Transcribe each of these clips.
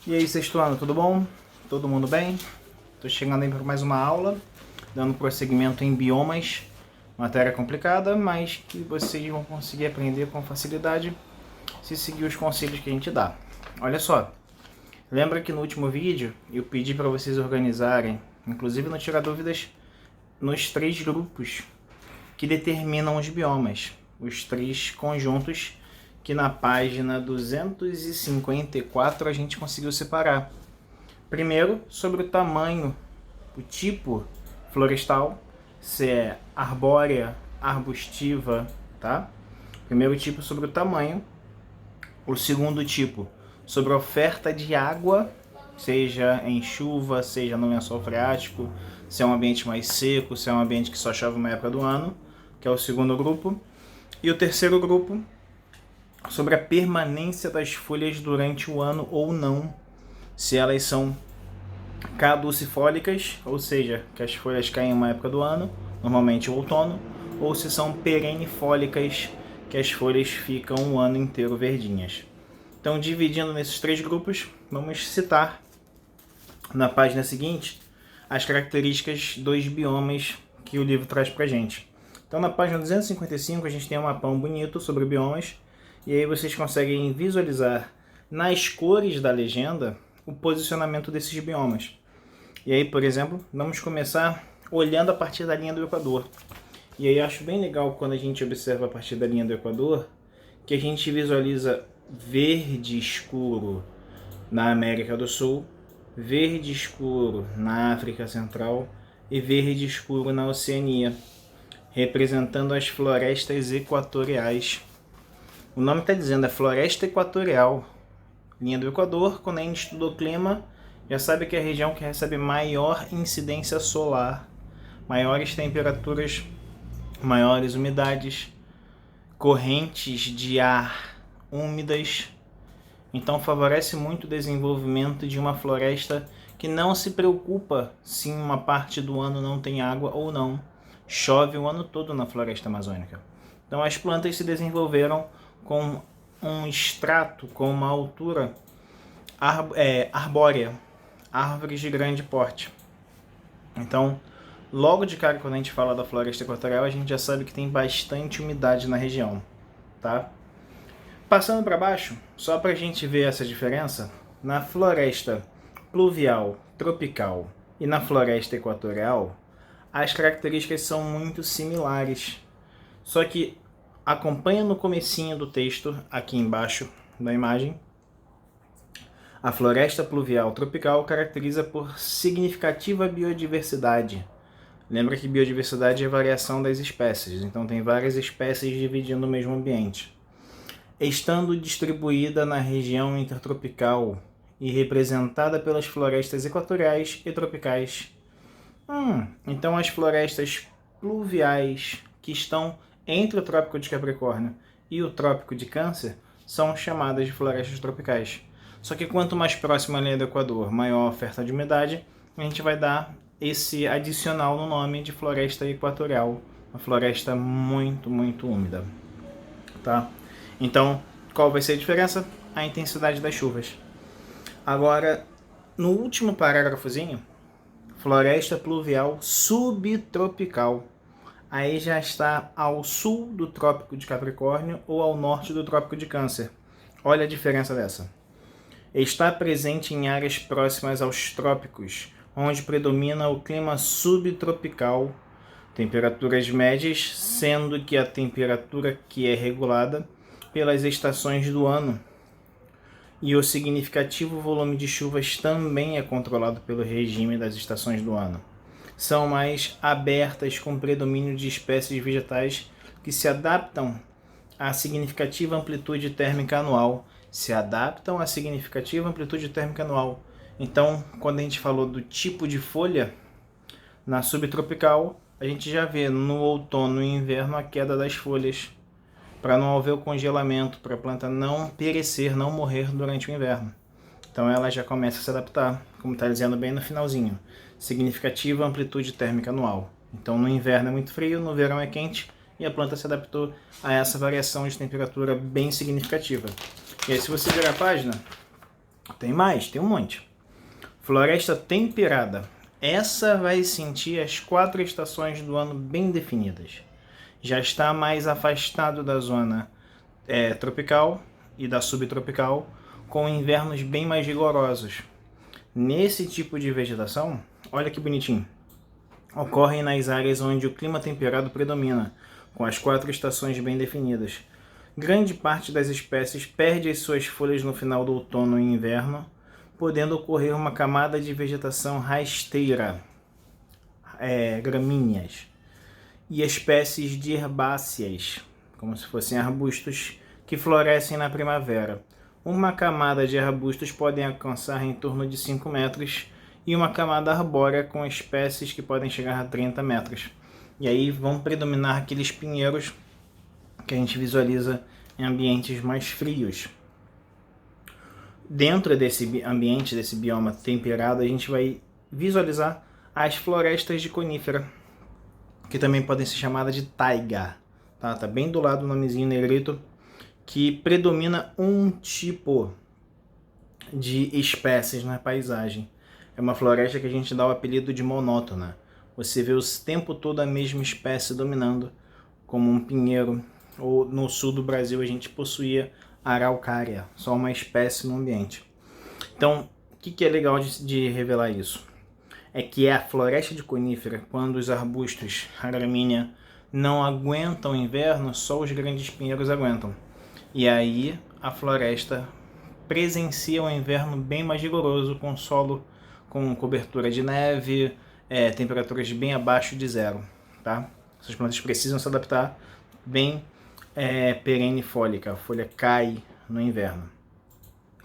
E aí, sexto ano, tudo bom? Todo mundo bem? Estou chegando aí para mais uma aula, dando prosseguimento em biomas, matéria complicada, mas que vocês vão conseguir aprender com facilidade se seguir os conselhos que a gente dá. Olha só, lembra que no último vídeo eu pedi para vocês organizarem, inclusive no Tirar Dúvidas, nos 3 grupos que determinam os biomas, os 3 conjuntos que na página 254 a gente conseguiu separar. Primeiro, sobre o tamanho, o tipo florestal, se é arbórea, arbustiva, tá? Primeiro tipo sobre o tamanho. O segundo tipo sobre a oferta de água, seja em chuva, seja no lençol freático, se é um ambiente mais seco, se é um ambiente que só chove uma época do ano, que é o segundo grupo. E o terceiro grupo sobre a permanência das folhas durante o ano ou não, se elas são caducifólicas, ou seja, que as folhas caem em uma época do ano, normalmente o outono, ou se são perennifólicas, que as folhas ficam o ano inteiro verdinhas. Então, dividindo nesses 3 grupos, vamos citar na página seguinte as características dos biomas que o livro traz pra gente. Então, na página 255, a gente tem um mapão bonito sobre biomas, e aí vocês conseguem visualizar nas cores da legenda o posicionamento desses biomas. E aí, por exemplo, vamos começar olhando a partir da linha do Equador. E aí acho bem legal quando a gente observa a partir da linha do Equador, que a gente visualiza verde escuro na América do Sul, verde escuro na África Central e verde escuro na Oceania, representando as florestas equatoriais. O nome está dizendo, é floresta equatorial. Linha do Equador, quando a gente estuda o clima, já sabe que é a região que recebe maior incidência solar, maiores temperaturas, maiores umidades, correntes de ar úmidas. Então favorece muito o desenvolvimento de uma floresta que não se preocupa se em uma parte do ano não tem água ou não. Chove o ano todo na floresta amazônica. Então as plantas se desenvolveram com um extrato, com uma altura arbórea, árvores de grande porte. Então, logo de cara, quando a gente fala da floresta equatorial, a gente já sabe que tem bastante umidade na região, tá? Passando para baixo, só para a gente ver essa diferença, na floresta pluvial, tropical e na floresta equatorial, as características são muito similares. Só que acompanha no comecinho do texto, aqui embaixo da imagem, a floresta pluvial tropical caracteriza por significativa biodiversidade. Lembra que biodiversidade é a variação das espécies, então tem várias espécies dividindo o mesmo ambiente. Estando distribuída na região intertropical e representada pelas florestas equatoriais e tropicais. Então as florestas pluviais que estão entre o Trópico de Capricórnio e o Trópico de Câncer são chamadas de florestas tropicais. Só que quanto mais próxima à linha do Equador, maior a oferta de umidade, a gente vai dar esse adicional no nome de floresta equatorial, uma floresta muito, muito úmida. Tá? Então, qual vai ser a diferença? A intensidade das chuvas. Agora, no último parágrafozinho, floresta pluvial subtropical. Aí já está ao sul do Trópico de Capricórnio ou ao norte do Trópico de Câncer. Olha a diferença dessa. Está presente em áreas próximas aos trópicos, onde predomina o clima subtropical, temperaturas médias, sendo que a temperatura que é regulada pelas estações do ano. E o significativo volume de chuvas também é controlado pelo regime das estações do ano. São mais abertas, com predomínio de espécies vegetais que se adaptam à significativa amplitude térmica anual. Então, quando a gente falou do tipo de folha, na subtropical, a gente já vê no outono e inverno a queda das folhas, para não haver o congelamento, para a planta não perecer, não morrer durante o inverno. Então ela já começa a se adaptar, como está dizendo bem no finalzinho. Significativa amplitude térmica anual. Então no inverno é muito frio, no verão é quente, e a planta se adaptou a essa variação de temperatura bem significativa. E aí, se você virar a página, Tem mais, tem um monte. Floresta temperada. Essa vai sentir as 4 estações do ano bem definidas. Já está mais afastado da zona tropical e da subtropical, com invernos bem mais rigorosos. Nesse tipo de vegetação, olha que bonitinho, ocorrem nas áreas onde o clima temperado predomina, com as 4 estações bem definidas. Grande parte das espécies perde as suas folhas no final do outono e inverno, podendo ocorrer uma camada de vegetação rasteira, gramíneas, e espécies de herbáceas, como se fossem arbustos, que florescem na primavera. Uma camada de arbustos podem alcançar em torno de 5 metros e uma camada arbórea com espécies que podem chegar a 30 metros. E aí vão predominar aqueles pinheiros que a gente visualiza em ambientes mais frios. Dentro desse ambiente, desse bioma temperado, a gente vai visualizar as florestas de conífera, que também podem ser chamadas de taiga. Tá bem do lado do nomezinho negrito, que predomina um tipo de espécies na paisagem. É uma floresta que a gente dá o apelido de monótona. Você vê o tempo todo a mesma espécie dominando, como um pinheiro, ou no sul do Brasil a gente possuía araucária, só uma espécie no ambiente. Então, o que é legal de revelar isso? É que a floresta de conífera, quando os arbustos, a gramínea, não aguentam o inverno, só os grandes pinheiros aguentam. E aí a floresta presencia um inverno bem mais rigoroso, com solo com cobertura de neve, temperaturas bem abaixo de zero. Tá? Essas plantas precisam se adaptar bem perennifólica, a folha cai no inverno.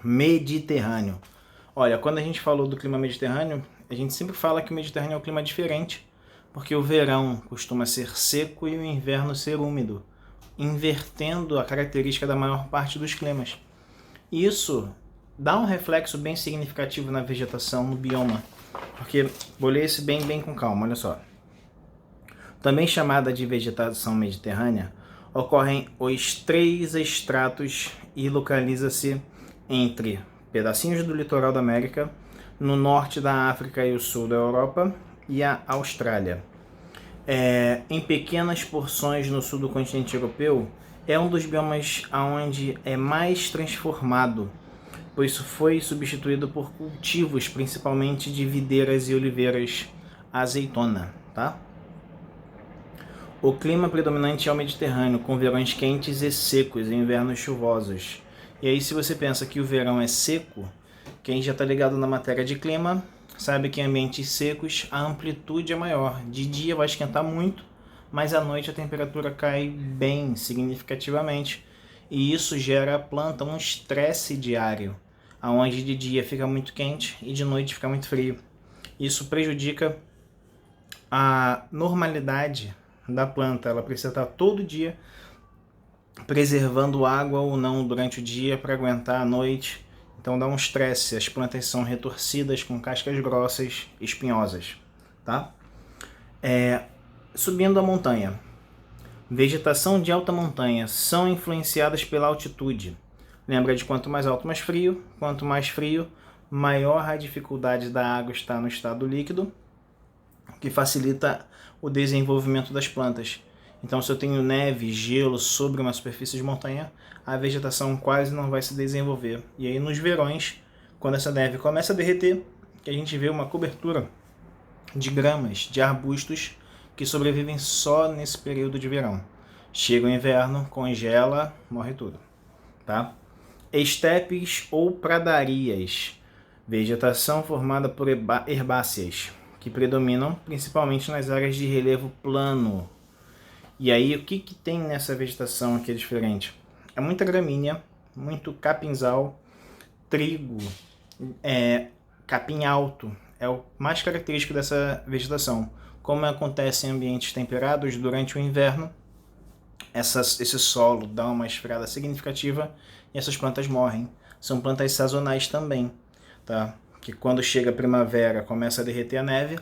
Mediterrâneo. Olha, quando a gente falou do clima mediterrâneo, a gente sempre fala que o Mediterrâneo é um clima diferente, porque o verão costuma ser seco e o inverno ser úmido, invertendo a característica da maior parte dos climas. Isso dá um reflexo bem significativo na vegetação, no bioma, porque vou ler esse bem com calma, olha só. Também chamada de vegetação mediterrânea, ocorrem os 3 estratos e localiza-se entre pedacinhos do litoral da América, no norte da África e o sul da Europa e a Austrália. Em pequenas porções no sul do continente europeu, é um dos biomas onde é mais transformado, pois foi substituído por cultivos, principalmente de videiras e oliveiras azeitona. Tá? O clima predominante é o Mediterrâneo, com verões quentes e secos e invernos chuvosos. E aí, se você pensa que o verão é seco, quem já está ligado na matéria de clima sabe que em ambientes secos a amplitude é maior. De dia vai esquentar muito, mas à noite a temperatura cai bem significativamente. E isso gera à planta um estresse diário, onde de dia fica muito quente e de noite fica muito frio. Isso prejudica a normalidade da planta. Ela precisa estar todo dia preservando água ou não durante o dia para aguentar a noite. Então dá um estresse, as plantas são retorcidas com cascas grossas, espinhosas. Tá? Subindo a montanha. Vegetação de alta montanha são influenciadas pela altitude. Lembra de quanto mais alto, mais frio. Quanto mais frio, maior a dificuldade da água estar no estado líquido, que facilita o desenvolvimento das plantas. Então, se eu tenho neve, gelo sobre uma superfície de montanha, a vegetação quase não vai se desenvolver. E aí, nos verões, quando essa neve começa a derreter, que a gente vê uma cobertura de gramas, de arbustos, que sobrevivem só nesse período de verão. Chega o inverno, congela, morre tudo. Tá? Estepes ou pradarias. Vegetação formada por herbáceas, que predominam principalmente nas áreas de relevo plano. E aí, o que tem nessa vegetação aqui diferente? É muita gramínea, muito capinzal, trigo, capim alto. É o mais característico dessa vegetação. Como acontece em ambientes temperados, durante o inverno, esse solo dá uma esfriada significativa e essas plantas morrem. São plantas sazonais também, tá? Que quando chega a primavera, começa a derreter a neve,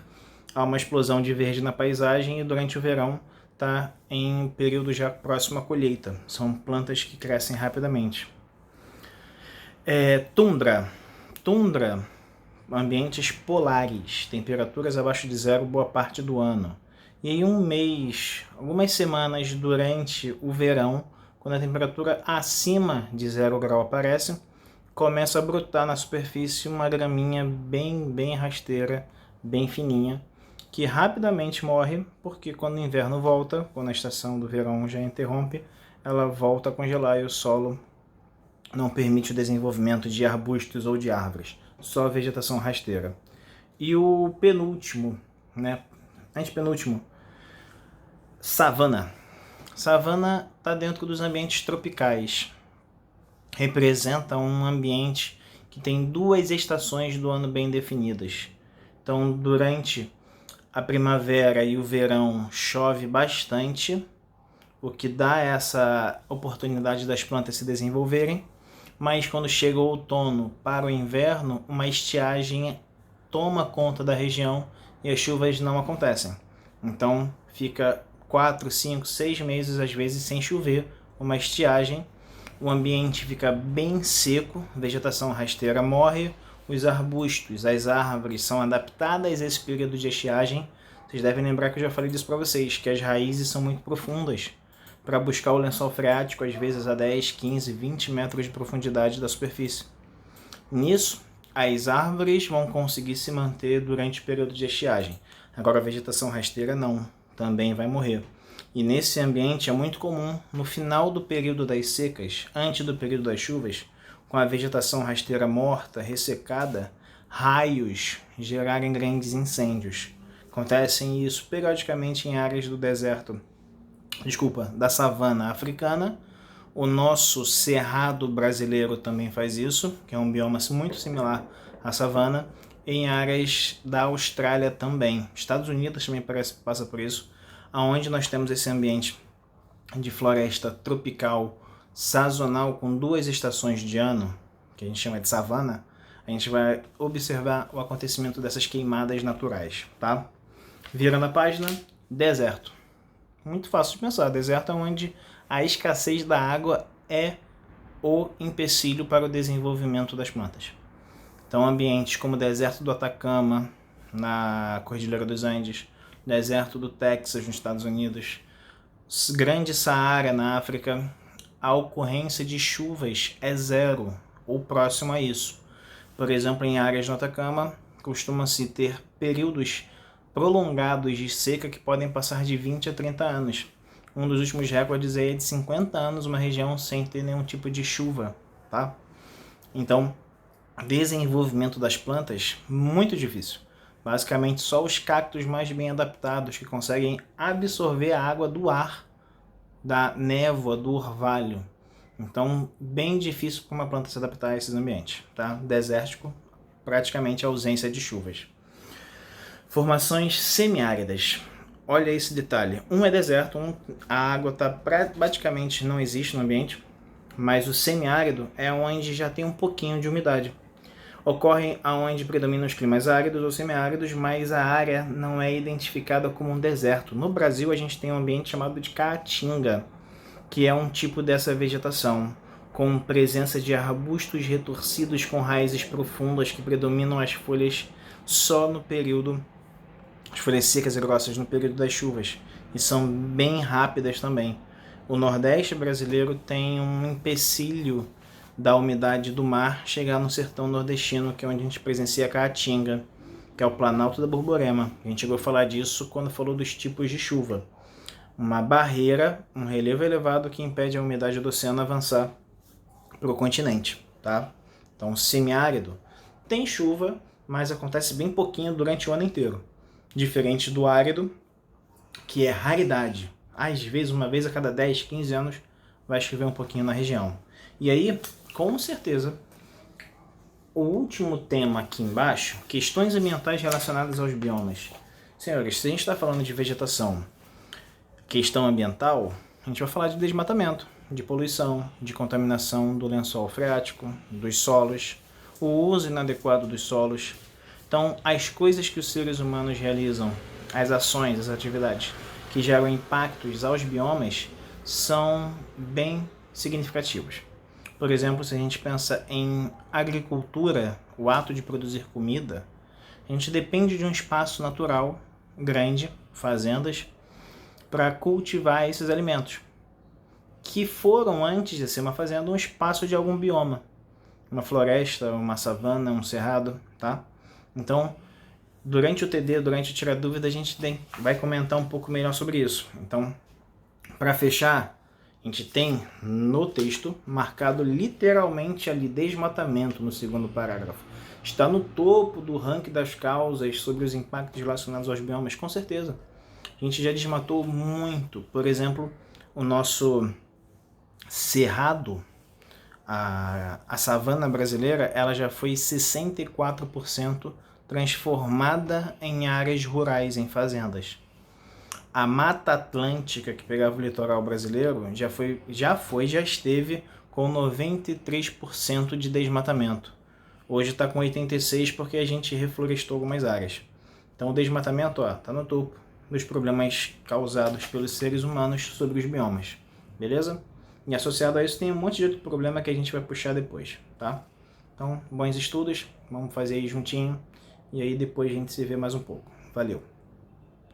há uma explosão de verde na paisagem e durante o verão está em período já próximo à colheita. São plantas que crescem rapidamente. Tundra. Tundra, ambientes polares, temperaturas abaixo de zero boa parte do ano. E aí um mês, algumas semanas durante o verão, quando a temperatura acima de 0 grau aparece, começa a brotar na superfície uma graminha bem rasteira, bem fininha, que rapidamente morre, porque quando o inverno volta, quando a estação do verão já interrompe, ela volta a congelar e o solo não permite o desenvolvimento de arbustos ou de árvores, só vegetação rasteira. E o penúltimo, antepenúltimo, savana. Savana está dentro dos ambientes tropicais. Representa um ambiente que tem 2 estações do ano bem definidas. Então, durante a primavera e o verão chove bastante, o que dá essa oportunidade das plantas se desenvolverem, mas quando chega o outono para o inverno, uma estiagem toma conta da região e as chuvas não acontecem. Então fica 4, 5, 6 meses às vezes sem chover, uma estiagem, o ambiente fica bem seco, vegetação rasteira morre, os arbustos, as árvores são adaptadas a esse período de estiagem. Vocês devem lembrar que eu já falei disso para vocês, que as raízes são muito profundas para buscar o lençol freático, às vezes a 10, 15, 20 metros de profundidade da superfície. Nisso, as árvores vão conseguir se manter durante o período de estiagem. Agora a vegetação rasteira não, também vai morrer. E nesse ambiente é muito comum, no final do período das secas, antes do período das chuvas, com a vegetação rasteira morta, ressecada, raios gerarem grandes incêndios. Acontecem isso periodicamente em áreas do deserto, da savana africana. O nosso cerrado brasileiro também faz isso, que é um bioma muito similar à savana, em áreas da Austrália também. Estados Unidos também passa por isso, onde nós temos esse ambiente de floresta tropical sazonal com 2 estações de ano, que a gente chama de savana. A gente vai observar o acontecimento dessas queimadas naturais, tá? Virando a página, deserto. Muito fácil de pensar, deserto é onde a escassez da água é o empecilho para o desenvolvimento das plantas. Então ambientes como o deserto do Atacama, na Cordilheira dos Andes, deserto do Texas, nos Estados Unidos, grande Saara, na África, a ocorrência de chuvas é zero, ou próximo a isso. Por exemplo, em áreas do Atacama, costuma-se ter períodos prolongados de seca que podem passar de 20 a 30 anos. Um dos últimos recordes é de 50 anos, uma região sem ter nenhum tipo de chuva, tá? Então, desenvolvimento das plantas, muito difícil. Basicamente, só os cactos mais bem adaptados que conseguem absorver a água do ar, da névoa, do orvalho. Então, bem difícil para uma planta se adaptar a esses ambientes, tá? Desértico, praticamente ausência de chuvas. Formações semiáridas. Olha esse detalhe. Um é deserto, a água praticamente não existe no ambiente, mas o semiárido é onde já tem um pouquinho de umidade. Ocorre onde predominam os climas áridos ou semiáridos, mas a área não é identificada como um deserto. No Brasil, a gente tem um ambiente chamado de caatinga, que é um tipo dessa vegetação, com presença de arbustos retorcidos com raízes profundas que predominam as folhas só no período, as folhas secas e grossas no período das chuvas, e são bem rápidas também. O Nordeste brasileiro tem um empecilho da umidade do mar chegar no sertão nordestino, que é onde a gente presencia a caatinga, que é o Planalto da Borborema. A gente chegou a falar disso quando falou dos tipos de chuva. Uma barreira, um relevo elevado que impede a umidade do oceano avançar para o continente, tá? Então, semiárido tem chuva, mas acontece bem pouquinho durante o ano inteiro. Diferente do árido, que é raridade. Às vezes, uma vez a cada 10, 15 anos, vai chover um pouquinho na região. E aí, com certeza, o último tema aqui embaixo, questões ambientais relacionadas aos biomas. Senhores, se a gente está falando de vegetação, questão ambiental, a gente vai falar de desmatamento, de poluição, de contaminação do lençol freático, dos solos, o uso inadequado dos solos. Então, as coisas que os seres humanos realizam, as ações, as atividades que geram impactos aos biomas são bem significativos. Por exemplo, se a gente pensa em agricultura, o ato de produzir comida, a gente depende de um espaço natural grande, fazendas, para cultivar esses alimentos, que foram, antes de ser uma fazenda, um espaço de algum bioma. Uma floresta, uma savana, um cerrado, tá? Então, durante o TD, durante o Tira Dúvida, a gente vai comentar um pouco melhor sobre isso. Então, para fechar, a gente tem no texto marcado literalmente ali desmatamento no segundo parágrafo. Está no topo do ranking das causas sobre os impactos relacionados aos biomas, com certeza. A gente já desmatou muito. Por exemplo, o nosso cerrado, a savana brasileira, ela já foi 64% transformada em áreas rurais, em fazendas. A Mata Atlântica, que pegava o litoral brasileiro, já esteve com 93% de desmatamento. Hoje está com 86% porque a gente reflorestou algumas áreas. Então o desmatamento está no topo dos problemas causados pelos seres humanos sobre os biomas. Beleza? E associado a isso tem um monte de outro problema que a gente vai puxar depois, tá? Então, bons estudos, vamos fazer aí juntinho, e aí depois a gente se vê mais um pouco. Valeu!